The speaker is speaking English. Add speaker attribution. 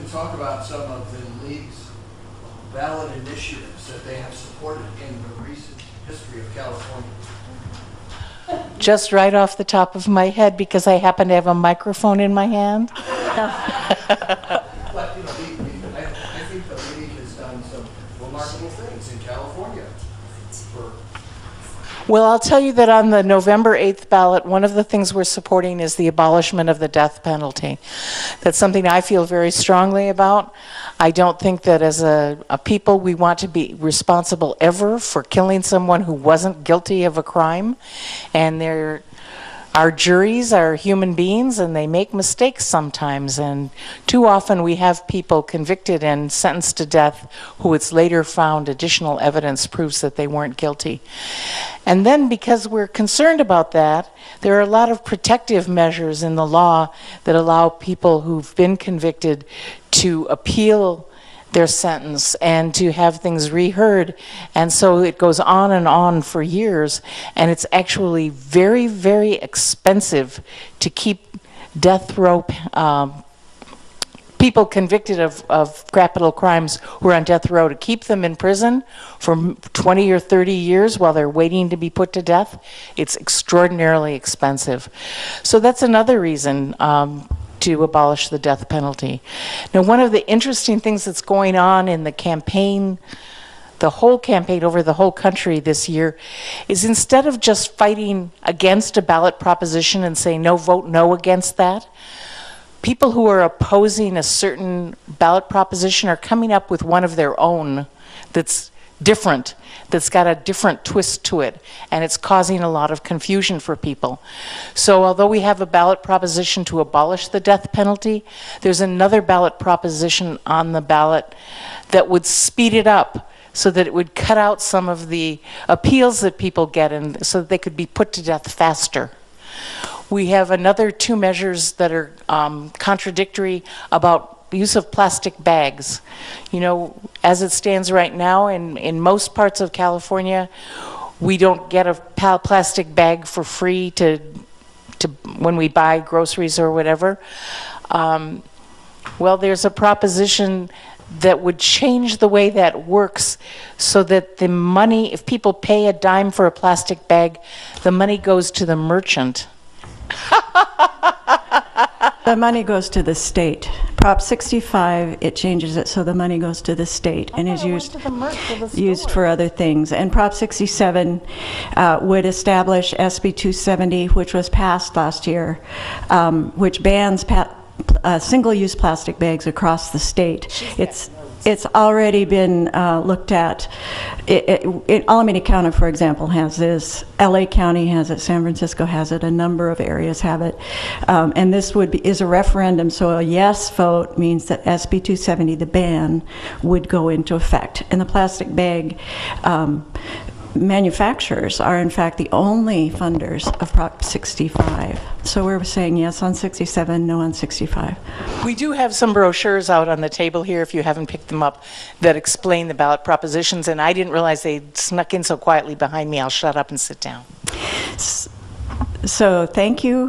Speaker 1: to talk about some of the league's ballot initiatives that they have supported in the recent history of California.
Speaker 2: Just right off the top of my head, because I happen to have a microphone in my hand.
Speaker 1: But, you know, I think the league has done some remarkable things in California.
Speaker 2: Well, I'll tell you that on the November 8th ballot, one of the things we're supporting is the abolishment of the death penalty. That's something I feel very strongly about. I don't think that as a people we want to be responsible ever for killing someone who wasn't guilty of a crime. And our juries are human beings and they make mistakes sometimes, and too often we have people convicted and sentenced to death who it's later found additional evidence proves that they weren't guilty. And then because we're concerned about that, there are a lot of protective measures in the law that allow people who've been convicted to appeal their sentence and to have things reheard. And so it goes on and on for years, and it's actually very, very expensive to keep death row people convicted of capital crimes who are on death row, to keep them in prison for 20 or 30 years while they're waiting to be put to death. It's extraordinarily expensive. So that's another reason to abolish the death penalty. Now, one of the interesting things that's going on in the campaign, the whole campaign over the whole country this year, is instead of just fighting against a ballot proposition and saying no, vote no against that, people who are opposing a certain ballot proposition are coming up with one of their own that's different, that's got a different twist to it, and it's causing a lot of confusion for people. So although we have a ballot proposition to abolish the death penalty, there's another ballot proposition on the ballot that would speed it up so that it would cut out some of the appeals that people get, and so that they could be put to death faster. We have another two measures that are contradictory about the use of plastic bags. You know, as it stands right now, in most parts of California, we don't get a plastic bag for free to when we buy groceries or whatever. Well, there's a proposition that would change the way that works so that the money, if people pay a dime for a plastic bag, the money goes to the merchant.
Speaker 3: The money goes to the state. Prop 65, it changes it so the money goes to the state and is used for other things. And Prop 67 would establish SB 270, which was passed last year, which bans single-use plastic bags across the state. It's already been looked at. Alameda County, for example, has this. LA County has it. San Francisco has it. A number of areas have it. And this is a referendum, so a yes vote means that SB 270, the ban, would go into effect. And the plastic bag manufacturers are in fact the only funders of Prop 65. So we're saying yes on 67, no on 65.
Speaker 2: We do have some brochures out on the table here, if you haven't picked them up, that explain the ballot propositions, and I didn't realize they snuck in so quietly behind me. I'll shut up and sit down.
Speaker 3: So thank you.